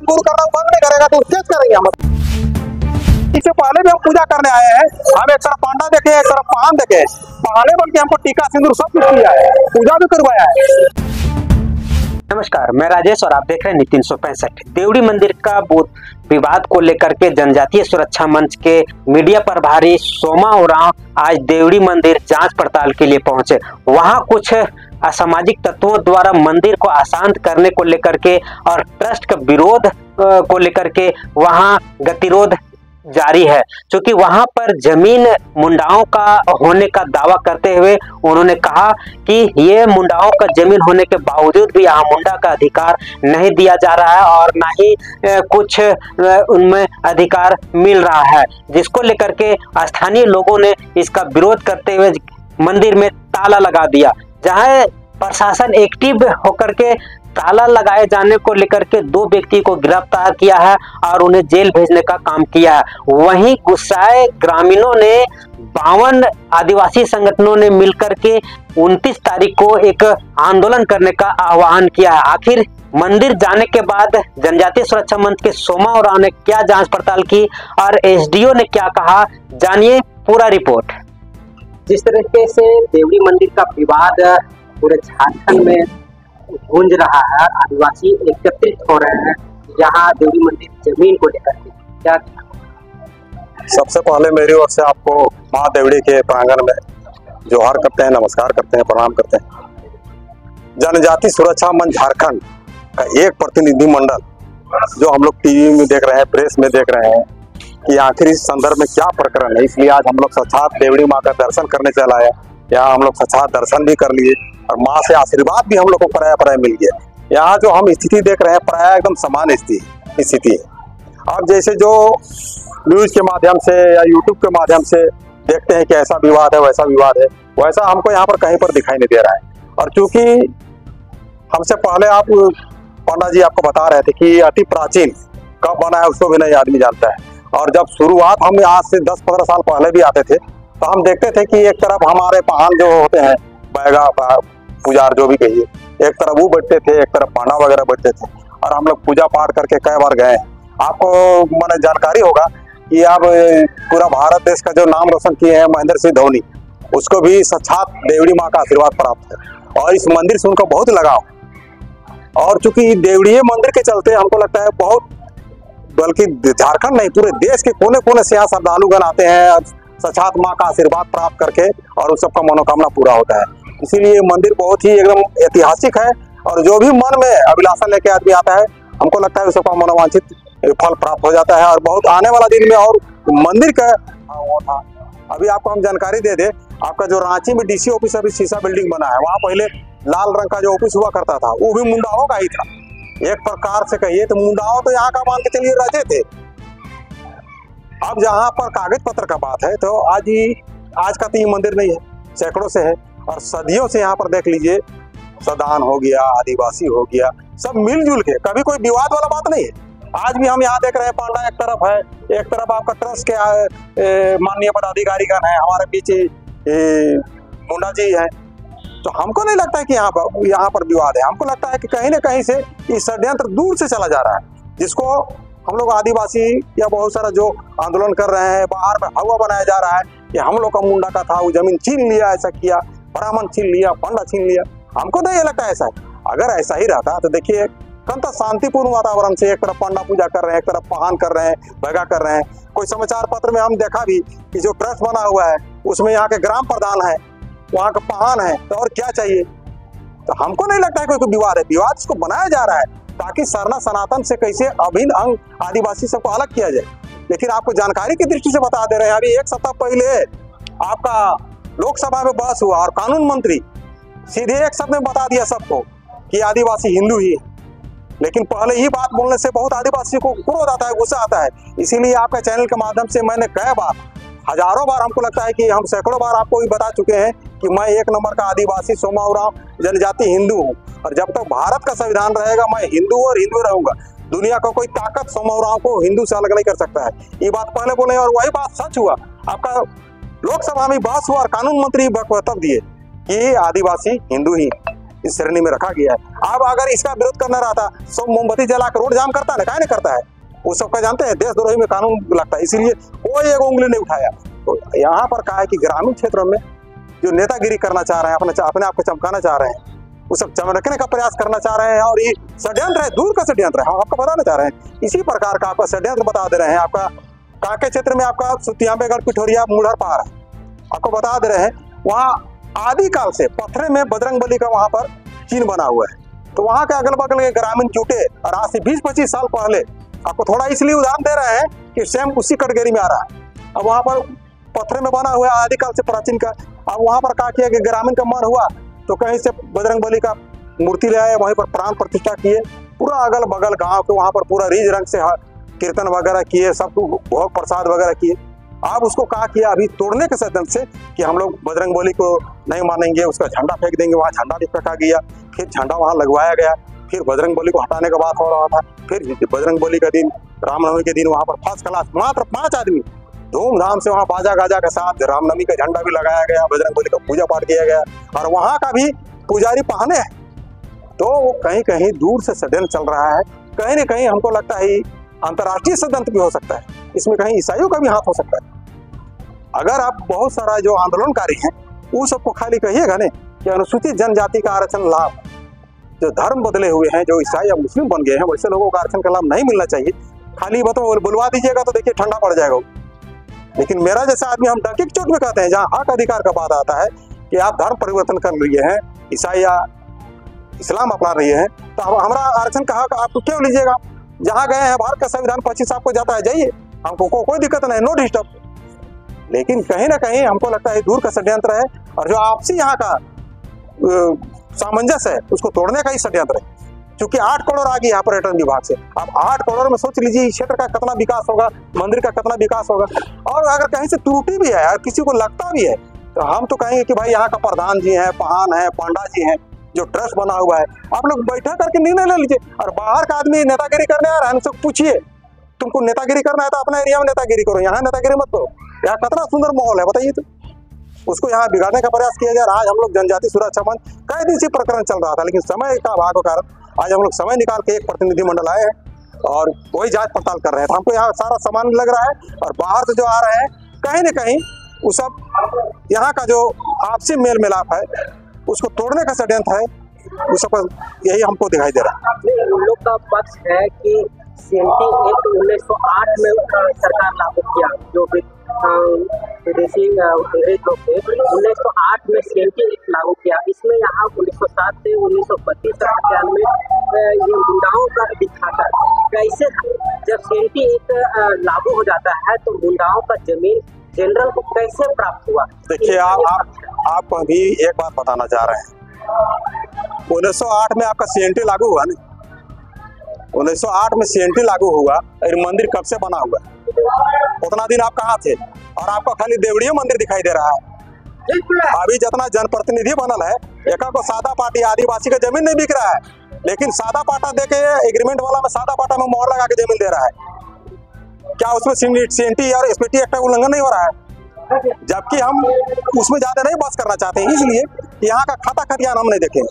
काम दूर करना बंद नहीं करेगा तो केस करेंगे हम। इससे पहले भी हम पूजा करने आए हैं, हम एक तरफ पांडा देखे, एक तरफ पान देखे, पहले बल्कि हमको टीका सिंदूर सब कुछ किया है, पूजा भी करवाया है। नमस्कार, मैं राजेश और आप देख रहे हैं नीति 365। देवड़ी मंदिर का विवाद को लेकर के जनजातीय सुरक्षा मंच के मीडिया प्रभारी सोमा उरांव आज देवड़ी मंदिर जांच पड़ताल के लिए पहुंचे। वहां कुछ असामाजिक तत्वों द्वारा मंदिर को अशांत करने को लेकर के और ट्रस्ट का विरोध को लेकर के वहां गतिरोध जारी है, क्योंकि वहां पर जमीन मुंडाओं का होने का दावा करते हुए उन्होंने कहा कि ये मुंडाओं का जमीन होने के बावजूद भी यहाँ मुंडा का अधिकार नहीं दिया जा रहा है और ना ही कुछ उनमें अधिकार मिल रहा है, जिसको लेकर के स्थानीय लोगों ने इसका विरोध करते हुए मंदिर में ताला लगा दिया। जहां प्रशासन एक्टिव होकर के ताला लगाए जाने को लेकर के 2 व्यक्ति को गिरफ्तार किया है और उन्हें जेल भेजने का काम किया है। वहीं गुस्साए ग्रामीणों ने 52 आदिवासी संगठनों ने मिलकर के 29 तारीख को एक आंदोलन करने का आह्वान किया है। आखिर मंदिर जाने के बाद जनजातीय सुरक्षा मंच के सोमा उरांव ने क्या जांच पड़ताल की और एसडीओ ने क्या कहा, जानिए पूरा रिपोर्ट। जिस तरीके से देवड़ी मंदिर का विवाद पूरे झारखंड में गूंज रहा है, आदिवासी एकत्रित हो रहे हैं यहाँ देवड़ी मंदिर जमीन को लेकर के, क्या? सबसे पहले मेरी ओर से आपको माँ देवड़ी के प्रांगण में जोहार करते हैं, नमस्कार करते हैं, प्रणाम करते हैं। जनजाति सुरक्षा मंच झारखंड का एक प्रतिनिधि मंडल जो हम लोग टीवी में देख रहे हैं, प्रेस में देख रहे हैं कि आखिर इस संदर्भ में क्या प्रकरण है, इसलिए आज हम लोग साक्षात देवड़ी माँ का दर्शन करने चला है। यहाँ हम लोग साक्षात दर्शन भी कर लिए और माँ से आशीर्वाद भी हम लोग को प्राय मिल गया। यहाँ जो हम स्थिति देख रहे हैं प्राय एकदम सामान्य स्थिति है। अब जैसे जो न्यूज के माध्यम से या यूट्यूब के माध्यम से देखते हैं कि ऐसा विवाद है वैसा विवाद है, वैसा हमको यहाँ पर कहीं पर दिखाई नहीं दे रहा है। और चूंकि हमसे पहले आप पंडा जी आपको बता रहे थे कि अति प्राचीन कब बना है उसको भी नहीं आदमी जानता है। और जब शुरुआत हम आज से 10-15 साल पहले भी आते थे तो हम देखते थे कि एक तरफ हमारे पाहन जो होते हैं, बैगा पुजार जो भी कहिए, एक तरफ वो बैठते थे, एक तरफ पांडा वगैरह बैठते थे और हम लोग पूजा पाठ करके कई बार गए। आपको मैंने जानकारी होगा कि अब पूरा भारत देश का जो नाम रोशन किए हैं महेंद्र सिंह धोनी, उसको भी साक्षात देवड़ी माँ का आशीर्वाद प्राप्त है और इस मंदिर से उनको बहुत लगाव। और चूंकि देवड़ी मंदिर के चलते हमको लगता है बहुत, बल्कि झारखंड नहीं पूरे देश के कोने कोने से यहाँ श्रद्धालुगण आते हैं साक्षात माँ का आशीर्वाद प्राप्त करके और उस सबका मनोकामना पूरा होता है। इसीलिए मंदिर बहुत ही एकदम ऐतिहासिक है और जो भी मन में अभिलाषा लेके आदमी आता है हमको लगता है सबका मनोवांछित फल प्राप्त हो जाता है और बहुत आने वाला दिन में। और मंदिर का था, अभी आपको हम जानकारी दे दे, आपका जो रांची में डीसी ऑफिस अभी शीशा बिल्डिंग बना है, वहाँ पहले लाल रंग का जो ऑफिस हुआ करता था वो भी मुंडाओं का ही था। एक प्रकार से कहिए तो मुंडाओं तो यहाँ का मान के चलिए राजे थे। अब जहाँ पर कागज पत्र का बात है तो आज का तो ये मंदिर नहीं है, सैकड़ों से है और सदियों से यहाँ पर देख लीजिए सदान हो गया, आदिवासी हो गया, सब मिलजुल के, कभी कोई विवाद वाला बात नहीं है। आज भी हम यहाँ देख रहे हैं पांडा एक तरफ है, एक तरफ आपका ट्रस्ट के माननीय पदाधिकारी गण है, हमारे बीच मुंडा जी है। तो हमको नहीं लगता है कि यहाँ पर विवाद है। हमको लगता है कि कहीं ना कहीं से ये षड्यंत्र दूर से चला जा रहा है, जिसको हम लोग आदिवासी या बहुत सारा जो आंदोलन कर रहे हैं, बाहर में हवा बनाया जा रहा है कि हम लोग का मुंडा का था, वो जमीन छीन लिया, ऐसा किया, ब्राह्मण छीन लिया, पंडा छीन लिया। हमको नहीं ये लगता ऐसा है। अगर ऐसा ही रहता तो देखिए कम शांतिपूर्ण वातावरण से एक तरफ पंडा पूजा कर रहे हैं, एक तरफ पहान कर रहे हैं, भगा कर रहे हैं। कोई समाचार पत्र में हम देखा भी कि जो ट्रस्ट बना हुआ है उसमें यहाँ के ग्राम प्रधान है, वहाँ का पहान है, तो और क्या चाहिए। तो हमको नहीं लगता है कोई विवाद है। विवाद इसको बनाया जा रहा है ताकि सरना सनातन से कैसे अभिन्न अंग आदिवासी सबको अलग किया जाए। लेकिन आपको जानकारी की दृष्टि से बता दे रहे हैं, अभी 1 सप्ताह पहले आपका लोकसभा में बहस हुआ और कानून मंत्री सीधे एक शब्द में बता दिया सबको कि आदिवासी हिंदू ही है। लेकिन पहले ही बात बोलने से बहुत आदिवासी को क्रोध आता है, गुस्सा आता है। इसीलिए आपका चैनल के माध्यम से मैंने कई बार, हजारों बार, हमको लगता है कि हम सैकड़ों बार आपको भी बता चुके हैं कि मैं 1 नंबर का आदिवासी सोमा उरांव जनजाति हिंदू हूँ और जब तक भारत का संविधान रहेगा मैं हिंदू और हिंदू रहूंगा। दुनिया का कोई ताकत सोमा उरांव को हिंदू से अलग नहीं कर सकता है। ये बात पहले बोले और वही बात सच हुआ। आपका लोकसभा में बहस हुआ और कानून मंत्री वक्तव्य दिए कि आदिवासी हिंदू ही। इस श्रेणी में रखा गया है। अब अगर इसका विरोध करना रहता सब मोमबत्ती जला कर रोड जाम करता है, काहे नहीं करता है? वो सबका जानते हैं देशद्रोही में कानून लगता है, इसीलिए कोई एक उंगली नहीं उठाया। तो यहाँ पर कहा है कि ग्रामीण क्षेत्रों में जो नेतागिरी करना चाह रहे हैं, अपने आप को चमकाना चाह रहे हैं, वो सब चमकने का प्रयास करना चाह रहे हैं और ये षड्यंत्र है, दूर का षड्यंत्र है। हम आपको बताना चाह रहे हैं इसी प्रकार का आपका षड्यंत्र बता दे रहे हैं। आपका कांके क्षेत्र में आपका सुतियांबेगढ़, पिठोरिया, मुढ़र पहाड़ आपको बता दे रहे हैं, वहाँ आदिकाल से पत्थरे में बजरंगबली का वहाँ पर चिन्ह बना हुआ है। तो वहाँ के अगल बगल के ग्रामीण जुटे और आज से 20-25 साल पहले आपको थोड़ा इसलिए उदाहरण दे रहे हैं कि सेम उसी कैटेगरी में आ रहा है। अब वहाँ पर पत्थरे में बना हुआ है आदिकाल से प्राचीन का। अब वहाँ पर क्या किया कि ग्रामीण का मन हुआ तो कहीं से बजरंगबली का मूर्ति ले आए, वहीं पर प्राण प्रतिष्ठा किए, पूरा अगल बगल गांव के वहाँ पर पूरा रीझ रंग से कीर्तन वगैरह किए, सब भोग प्रसाद वगैरह किए। अब उसको कहा किया अभी तोड़ने के सदन से कि हम लोग बजरंगबली को नहीं मानेंगे, उसका झंडा फेंक देंगे। वहाँ झंडा भी फेंका गया, फिर झंडा वहाँ लगवाया गया, फिर बजरंगबली को हटाने का बात हो रहा था। फिर बजरंगबली का दिन, रामनवमी के दिन वहाँ पर फर्स्ट क्लास मात्र 5 आदमी धूमधाम से वहाँ बाजा गाजा के साथ रामनवमी का झंडा भी लगाया गया, बजरंगबली का पूजा पाठ किया गया और वहाँ का भी पुजारी पहने हैं। तो वो कहीं कहीं दूर से षड्यंत्र चल रहा है, कहीं न कहीं हमको लगता है अंतर्राष्ट्रीय षड्यंत्र भी हो सकता है, इसमें कहीं ईसाइयों का भी हाथ हो सकता है। अगर आप बहुत सारा जो आंदोलनकारी हैं वो सबको खाली कहिएगा ना कि अनुसूचित जनजाति का आरक्षण लाभ, जो धर्म बदले हुए हैं, जो ईसाई या मुस्लिम बन गए हैं, वैसे लोगों को आरक्षण का लाभ नहीं मिलना चाहिए, खाली बताओ बुलवा दीजिएगा तो देखिए ठंडा पड़ जाएगा। लेकिन मेरा जैसा आदमी हम डंके की चोट में कहते हैं, जहाँ हक अधिकार का बात आता है कि आप धर्म परिवर्तन कर लिए हैं, ईसाई या इस्लाम अपना रही है, तो हमारा आरक्षण का हक आप क्यों लीजिएगा? जहाँ गए हैं भारत का संविधान 25 आपको जाता है, जाइए, हमको कोई दिक्कत नहीं, नो डिस्टर्ब। लेकिन कहीं ना कहीं हमको लगता है दूर का षड्यंत्र है और जो आपसी यहाँ का सामंजस्य है उसको तोड़ने का ही षड्यंत्र है। क्योंकि 8 करोड़ आ गई यहाँ पर्यटन विभाग से, अब 8 करोड़ में सोच लीजिए इस क्षेत्र का कितना विकास होगा, मंदिर का कितना विकास होगा। और अगर कहीं से त्रुटि भी है, किसी को लगता भी है, तो हम तो कहेंगे कि भाई यहाँ का प्रधान जी हैं, पहान है, पांडा जी हैं, जो ट्रस्ट बना हुआ है, आप लोग बैठा करके निर्णय ले लीजिए। और बाहर का आदमी नेतागिरी करने आ रहा है, उनसे पूछिए तुमको नेतागिरी करना है तो अपना एरिया में नेतागिरी करो, यहाँ नेतागिरी मत करो। यहाँ कितना सुंदर माहौल है बताइए, तो उसको यहाँ बिगाड़ने का प्रयास किया जा रहा है। आज हम लोग जनजाति सुरक्षा मंच कई दिन से प्रकरण चल रहा था, लेकिन समय का अभाव के कारण आज हम लोग समय निकाल के एक प्रतिनिधिमंडल आए हैं और वही जांच पड़ताल कर रहे हैं। तो हमको यहाँ सारा सामान लग रहा है और बाहर से जो आ रहे हैं कहीं न कहीं वो सब यहाँ का जो आपसी मेल मिलाप है उसको तोड़ने का षड्यंत्र है, वो सब यही हमको दिखाई दे रहा है। उन लोग का पक्ष है कि सीएमटी एक्ट 1908 में सरकार लागू किया, जो विदेशी अंग्रेज लोग थे, 1908 में सीएमटी एक्ट लागू किया। इसमें यहाँ 1907 से 1932 तक में ये मुंडाओं का दिखाता है। कैसे जब सीएमटी एक्ट लागू हो जाता है तो मुंडाओं का जमीन जनरल को कैसे प्राप्त हुआ? देखिए आपको अभी एक बात बताना चाह रहे हैं, 1908 में आपका सीएमटी लागू हुआ ना, 1908 में सीएमटी लागू हुआ और मंदिर कब से बना हुआ? उतना दिन आप कहाँ थे? और आपका खाली देवड़िया मंदिर दिखाई दे रहा है। अभी जितना जनप्रतिनिधि बनल है, एक को सादा पार्टी आदिवासी का जमीन नहीं बिक रहा है, लेकिन सादा पाटा देके एग्रीमेंट वाला में सादा पाटा में मोहर लगा के जमीन दे रहा है। क्या उसमें सीएमटी और एसपीटी एक्ट का उल्लंघन नहीं हो रहा है? जबकि हम उसमें ज्यादा नहीं बस करना चाहते हैं, इसलिए यहाँ का खाता खतियान हम नहीं देखें,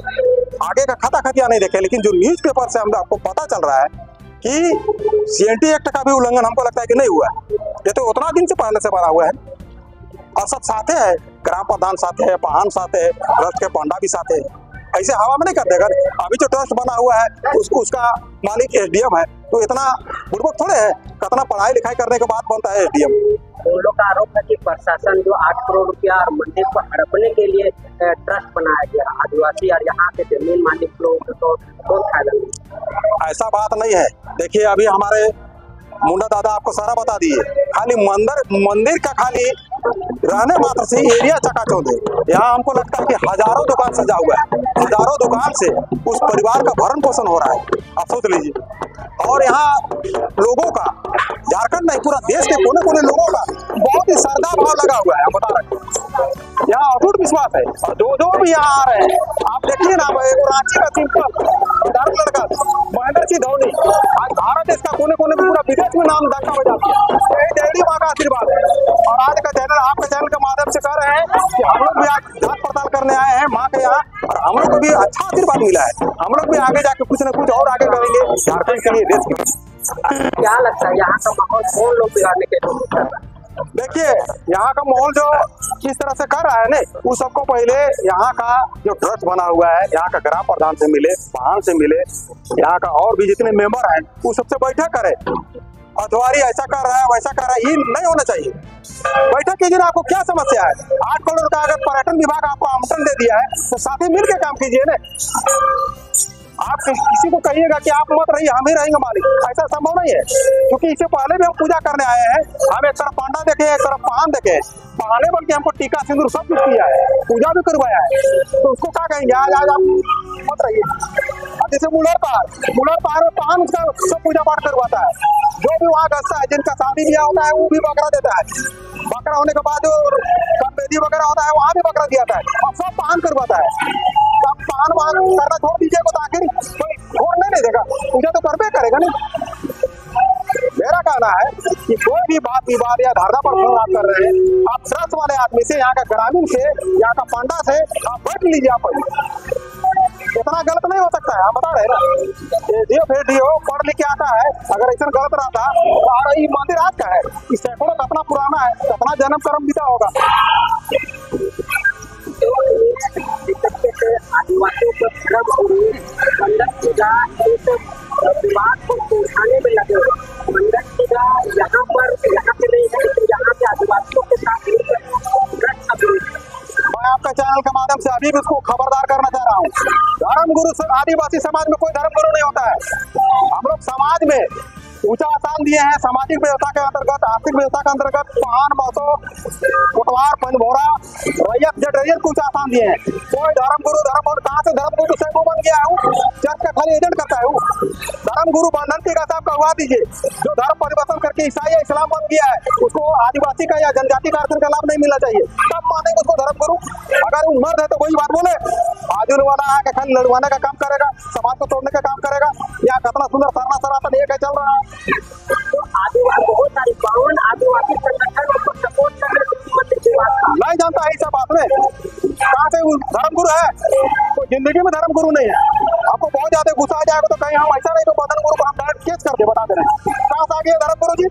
आगे का खाता खतियान नहीं देखें। लेकिन जो न्यूज़पेपर से हम आपको पता चल रहा है कि सीएमटी एक्ट का भी उल्लंघन हमको लगता है कि नहीं हुआ, ये तो उतना दिन से पहले से बना हुआ है और सब साथे है, ग्राम प्रधान साथे है, पहान साथे है, ट्रस्ट के पंडा भी साथे है। ऐसे हवा में नहीं करते। अगर अभी जो ट्रस्ट बना हुआ है उसका मालिक एसडीएम है, तो इतना बुर्बक थोड़े है, कितना पढ़ाई लिखाई करने के बाद बनता है एसडीएम। उन लोग का आरोप है कि प्रशासन जो 8 करोड़ रुपया और मंदिर को हड़पने के लिए ट्रस्ट बनाया गया, आदिवासी और यहाँ के जमीन मालिक लोग तो बहुत फायदा मिला। ऐसा बात नहीं है। देखिए अभी हमारे मुंडा दादा आपको सारा बता दिए, खाली मंदिर का खाली रहने मात्र से एरिया चकाचौंध है। यहाँ हमको लगता है कि हजारों दुकान सजा हुआ है, हजारों दुकान से उस परिवार का भरण पोषण हो रहा है, आप सोच लीजिए। और यहाँ लोगों का, झारखंड नहीं पूरा देश के कोने कोने लोगों का बहुत ही श्रद्धा भाव लगा हुआ है, हम बता रहे हैं। यहाँ अटूट विश्वास है और जो भी यहाँ आ रहे हैं, आप देखिए ना, रांची का सिंपल लड़का महेंद्र सिंह धोनी आज भारत देश का कोने कोने में पूरा विदेश में नाम डंका बजाती है। यही देवड़ी माँ का आशीर्वाद है। और आज का चैनल, आपके चैनल के माध्यम से कह रहे हैं कि हम लोग भी आज जांच पड़ताल करने आए हैं माँ के यहाँ, और हम लोग को भी अच्छा आशीर्वाद मिला है। हम लोग भी आगे जाके कुछ न कुछ और आगे करेंगे झारखंड के लिए, देश के लिए। क्या लगता है यहाँ का माहौल कौन लोग बिगाड़ने के कोशिश कर रहा है? देखिए, यहाँ का माहौल जो किस तरह से कर रहा है ना, उस सबको पहले यहाँ का जो ट्रस्ट बना हुआ है, यहाँ का ग्राम प्रधान से मिले, प्रधान से मिले, यहाँ का और भी जितने मेंबर हैं वो सबसे बैठक करे। अथवारी ऐसा कर रहा है, वैसा कर रहा है, ये नहीं होना चाहिए। बैठक कीजिए ना, आपको क्या समस्या है? 8 करोड़ का अगर पर्यटन विभाग आपको आवंटन दे दिया है तो साथ ही मिलकर काम कीजिए ना। आप किसी को कहिएगा कि आप मत रहिए, हम ही रहेंगे मालिक, ऐसा संभव नहीं है। क्योंकि इससे पहले भी हम पूजा करने आए हैं, हम एक तरफ पांडा देखे, एक तरफ पान देखे, पहले बल्कि हमको टीका सिंदूर सब कुछ किया है, पूजा भी करवाया है, तो उसको क्या कहेंगे आज आज आप मत रहिए। अब जैसे मुलर पहाड़ में पान उसका सब पूजा पाठ करवाता है, जो भी वहाँ गस्ता है, जिनका शादी ब्याह होता है वो भी बकरा देता है, बकरा होने के बाद जो कमबेदी वगैरह होता है वहाँ भी बकरा दिया जाता है, और सब पान करवाता है। पान वान करना छोड़ दीजिए, तो आखिर कोई छोड़ नहीं देगा, पूजा तो करबे करेगा नहीं। मेरा कहना है कि कोई भी बात विवाद या धारणा पर फोन आप कर रहे हैं, आप ट्रस्ट वाले आदमी से, यहाँ का ग्रामीण से, यहाँ का पांडा से आप बैठ लीजिए। आप इतना गलत नहीं हो सकता है, आप बता रहे ना, दियो फिर दियो पढ़ लिख के आता है। अगर ऐसा गलत रहता और ये मंदिर आज का है, इस सैकड़ों कितना पुराना है, कितना जन्म कर्म बीता होगा। आदिवासियों को धर्म गुरु मंडप पूजा विवाद को उठाने में लगे। मंडप पूजा यहाँ पे नहीं है, तो यहाँ पे आदिवासियों के साथ मैं आपका चैनल के माध्यम से अभी भी उसको खबरदार करना चाह रहा हूँ। धर्म गुरु आदिवासी समाज में कोई धर्म गुरु नहीं होता है। हम लोग समाज में ऊंचा स्थान दिए हैं, सामाजिक व्यवस्था के अंतर्गत, आर्थिक व्यवस्था के अंतर्गत पान मौसो कोटवार पंजभोरा रैयत जेड रैयत को ऊंचा स्थान दिए हैं। कोई धर्म गुरु कहाँ से धर्म गुरु से बन गया हूँ, चर्च का खाली एजेंट करता है। धर्म गुरु बंधन टीका साहब का हुआ दीजिए, जो धर्म परिवर्तन करके ईसाई या इस्लाम बन गया है, उसको आदिवासी का या जनजाति का आरक्षण का लाभ नहीं मिलना चाहिए, तब मानेंगे उसको धर्म गुरु। अगर वो मर्द है तो कोई बात बोले, आजुल वाला है खाली लड़वाने का काम करेगा, समाज को तोड़ने का काम करेगा, या कितना सुंदर सरना सनातन एक है चल रहा है। तो आदिवासी बहुत सारी कौन आदिवासी संगठन को सपोर्ट कर रहे हैं, नहीं जानता है इस बात में कहाँ से धर्म गुरु है, तो जिंदगी में धर्म गुरु नहीं है। आपको बहुत ज्यादा गुस्सा आ जाएगा तो कहीं हम ऐसा नहीं तो बदन गुरु को हम डायरेक्ट केस करके बता दे रहे हैं। कहाँ से आ गया धर्म गुरु जी?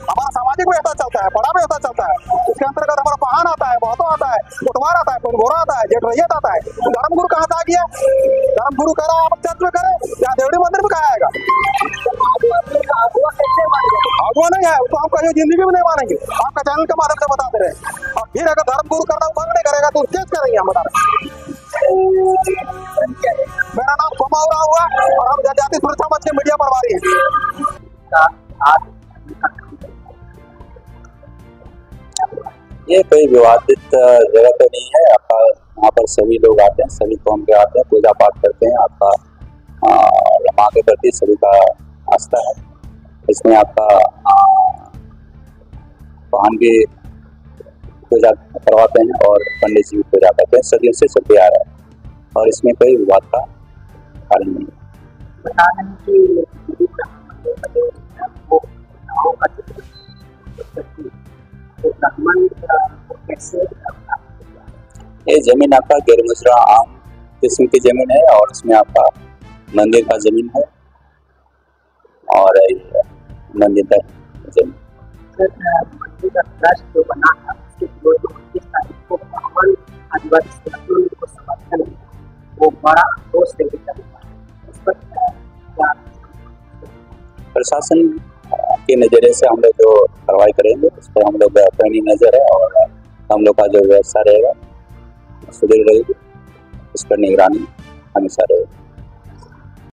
हमारा सामाजिक व्यवस्था चलता है, बड़ा व्यवस्था चलता है, उसके अंतर्गत हमारा पहान आता है, बहुतो आता है, कोटवार आता है, पंजभोरा आता है, जेठ रैयत आता है। तो धर्म गुरु कहाँ से आ गया? धर्म गुरु कह रहा है आप चर्च में करे या देवड़ी मंदिर में कहा आएगा? आगुआ नहीं है, तो हम कहीं जिंदगी में नहीं मानेंगे। आपका चैनल के माध्यम से बता दे रहे हैं। और फिर अगर धर्म गुरु करना बंद नहीं करेगा तो केस करेंगे, हम बता रहे हैं। मेरा नाम सोमा उरांव हुआ और हम जनजाति सुरक्षा मंच के मीडिया प्रभारी हैं। ये कोई विवादित जगह तो नहीं है। आपका यहाँ पर सभी लोग आते हैं, सभी कौम के आते हैं, पूजा पाठ करते हैं। आपका माँ के प्रति सभी का आस्था है। इसमें आपका वाहन भी पूजा करवाते हैं और पंडित जी भी पूजा करते हैं। सदियों से चलते आ रहा है और इसमें कोई विवाद का कारण नहीं है। ये जमीन आपका गैर मुजरा आम किस्म की जमीन है और इसमें आपका मंदिर का जमीन है और मंदिर का जमीन मंदिर का ट्रस्ट जो बना था उसके विरोध में 25 तारीख को ब्राह्मण आदिवासी संगठनों को समर्थन वो बड़ा दोष लेके चलेगा। इस पर प्रशासन के नज़रिए से हम लोग जो कार्रवाई करेंगे उस पर हम लोग पैनी नज़र है और हम लोग का जो व्यवस्था रहेगा सुदृढ़ रहेगी, उस पर निगरानी हमेशा रहेगी।